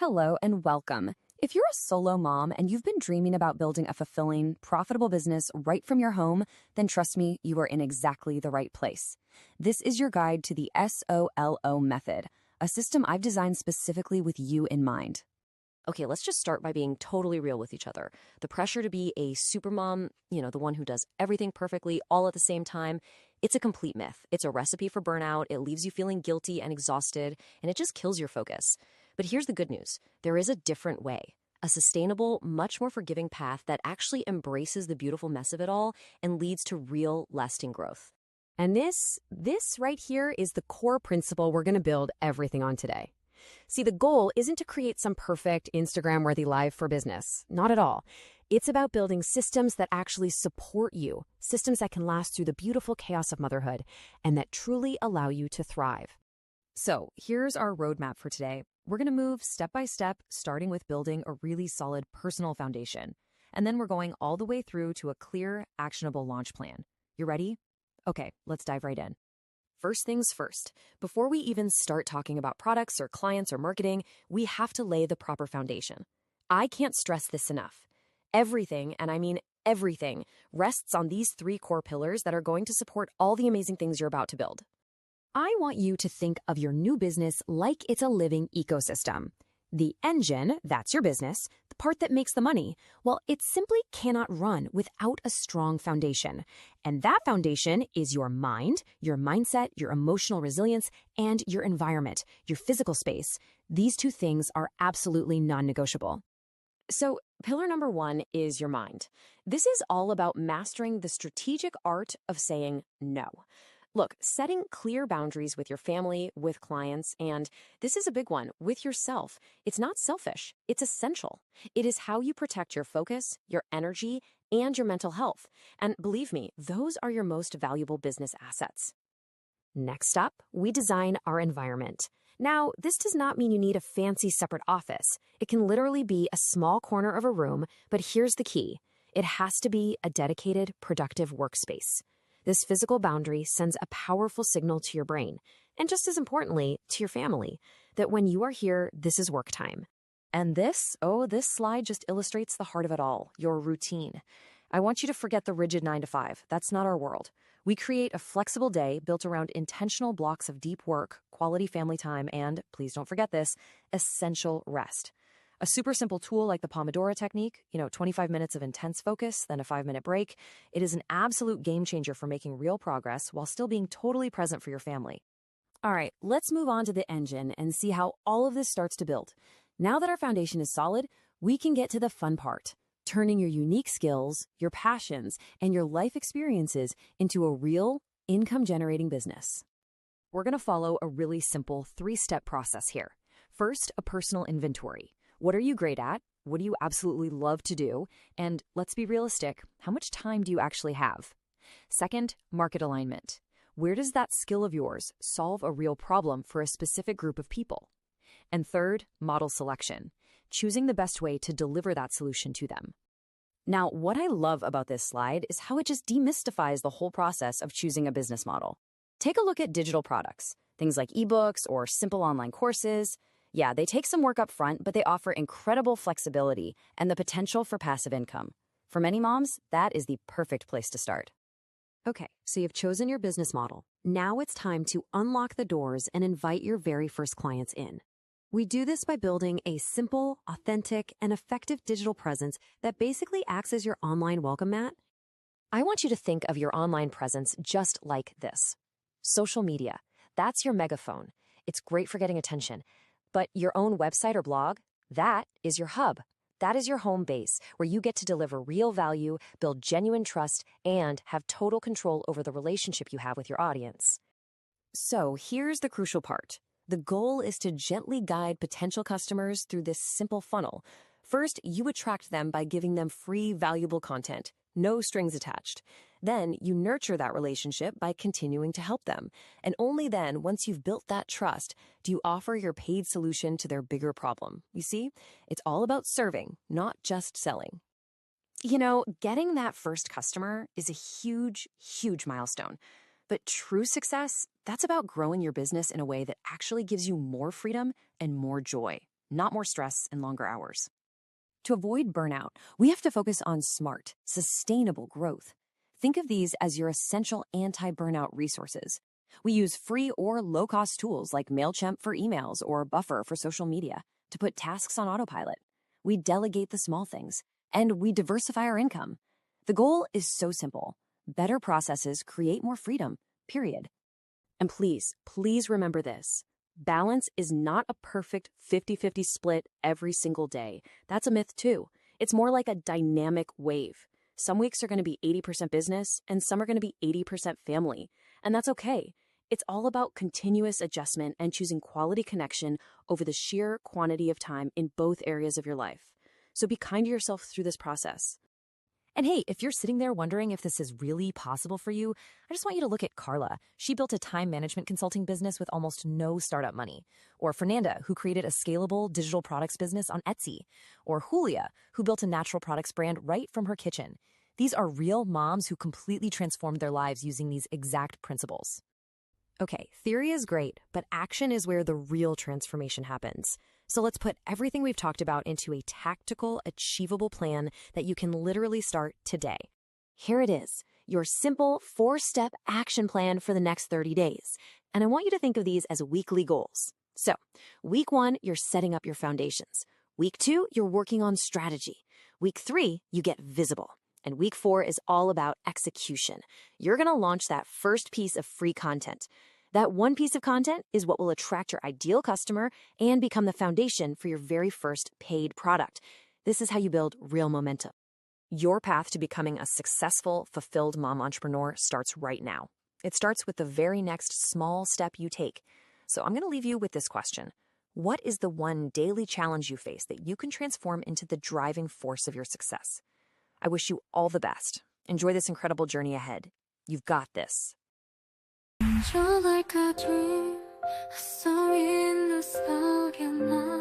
Hello and welcome. If you're a solo mom and you've been dreaming about building a fulfilling, profitable business right from your home, then trust me, you are in exactly the right place. This is your guide to the S.O.L.O Method, a system I've designed specifically with you in mind. Okay, let's just start by being totally real with each other. The pressure to be a supermom, the one who does everything perfectly all at the same time, it's a complete myth. It's a recipe for burnout. It leaves you feeling guilty and exhausted, and it just kills your focus. But here's the good news. There is a different way, a sustainable, much more forgiving path that actually embraces the beautiful mess of it all and leads to real, lasting growth. And this right here is the core principle we're going to build everything on today. See, the goal isn't to create some perfect Instagram-worthy life for business. Not at all. It's about building systems that actually support you, systems that can last through the beautiful chaos of motherhood, and that truly allow you to thrive. So here's our roadmap for today. We're going to move step by step, starting with building a really solid personal foundation. And then we're going all the way through to a clear, actionable launch plan. You ready? Okay, let's dive right in. First things first, before we even start talking about products or clients or marketing, we have to lay the proper foundation. I can't stress this enough. Everything, and I mean everything, rests on these three core pillars that are going to support all the amazing things you're about to build. I want you to think of your new business like it's a living ecosystem. The engine, that's your business, the part that makes the money, well, it simply cannot run without a strong foundation. And that foundation is your mind, your mindset, your emotional resilience, and your environment, your physical space. These two things are absolutely non-negotiable. So, pillar number one is your mind. This is all about mastering the strategic art of saying no. Look, setting clear boundaries with your family, with clients, and this is a big one, with yourself. It's not selfish, it's essential. It is how you protect your focus, your energy, and your mental health. And believe me, those are your most valuable business assets. Next up, we design our environment. Now, this does not mean you need a fancy separate office. It can literally be a small corner of a room, but here's the key. It has to be a dedicated, productive workspace. This physical boundary sends a powerful signal to your brain, and just as importantly, to your family, that when you are here, this is work time. And this slide just illustrates the heart of it all, your routine. I want you to forget the rigid 9 to 5. That's not our world. We create a flexible day built around intentional blocks of deep work, quality family time, and, please don't forget this, essential rest. A super simple tool like the Pomodoro technique, 25 minutes of intense focus, then a 5-minute break, it is an absolute game changer for making real progress while still being totally present for your family. All right, let's move on to the engine and see how all of this starts to build. Now that our foundation is solid, we can get to the fun part, turning your unique skills, your passions, and your life experiences into a real income-generating business. We're going to follow a really simple 3-step process here. First, a personal inventory. What are you great at? What do you absolutely love to do? And let's be realistic, how much time do you actually have? Second, market alignment. Where does that skill of yours solve a real problem for a specific group of people? And third, model selection, choosing the best way to deliver that solution to them. Now, what I love about this slide is how it just demystifies the whole process of choosing a business model. Take a look at digital products, things like ebooks or simple online courses. Yeah, they take some work up front, but they offer incredible flexibility and the potential for passive income. For many moms, that is the perfect place to start. Okay, so you've chosen your business model. Now it's time to unlock the doors and invite your very first clients in. We do this by building a simple, authentic, and effective digital presence that basically acts as your online welcome mat. I want you to think of your online presence just like this. Social media, that's your megaphone. It's great for getting attention. But your own website or blog, that is your hub. That is your home base where you get to deliver real value, build genuine trust, and have total control over the relationship you have with your audience. So here's the crucial part. The goal is to gently guide potential customers through this simple funnel. First, you attract them by giving them free, valuable content, no strings attached. Then you nurture that relationship by continuing to help them. And only then, once you've built that trust, do you offer your paid solution to their bigger problem. You see, it's all about serving, not just selling. Getting that first customer is a huge, huge milestone. But true success, that's about growing your business in a way that actually gives you more freedom and more joy. not more stress and longer hours. To avoid burnout, we have to focus on smart, sustainable growth. Think of these as your essential anti-burnout resources. We use free or low-cost tools like MailChimp for emails or Buffer for social media to put tasks on autopilot. We delegate the small things, and we diversify our income. The goal is so simple. Better processes create more freedom, period. And please remember this. Balance is not a perfect 50-50 split every single day. That's a myth too. It's more like a dynamic wave. Some weeks are going to be 80% business, and some are going to be 80% family. And that's okay. It's all about continuous adjustment and choosing quality connection over the sheer quantity of time in both areas of your life. So be kind to yourself through this process. And hey, if you're sitting there wondering if this is really possible for you, I just want you to look at Carla. She built a time management consulting business with almost no startup money. Or Fernanda, who created a scalable digital products business on Etsy. Or Julia, who built a natural products brand right from her kitchen. These are real moms who completely transformed their lives using these exact principles. Okay, theory is great, but action is where the real transformation happens. So let's put everything we've talked about into a tactical, achievable plan that you can literally start today. Here it is, your simple 4-step action plan for the next 30 days. And I want you to think of these as weekly goals. So, week 1, you're setting up your foundations. Week 2, you're working on strategy. Week 3, you get visible. And week 4 is all about execution. You're going to launch that first piece of free content. That one piece of content is what will attract your ideal customer and become the foundation for your very first paid product. This is how you build real momentum. Your path to becoming a successful, fulfilled mom entrepreneur starts right now. It starts with the very next small step you take. So I'm going to leave you with this question. What is the one daily challenge you face that you can transform into the driving force of your success? I wish you all the best. Enjoy this incredible journey ahead. You've got this. You're like a dream, a story in the sky.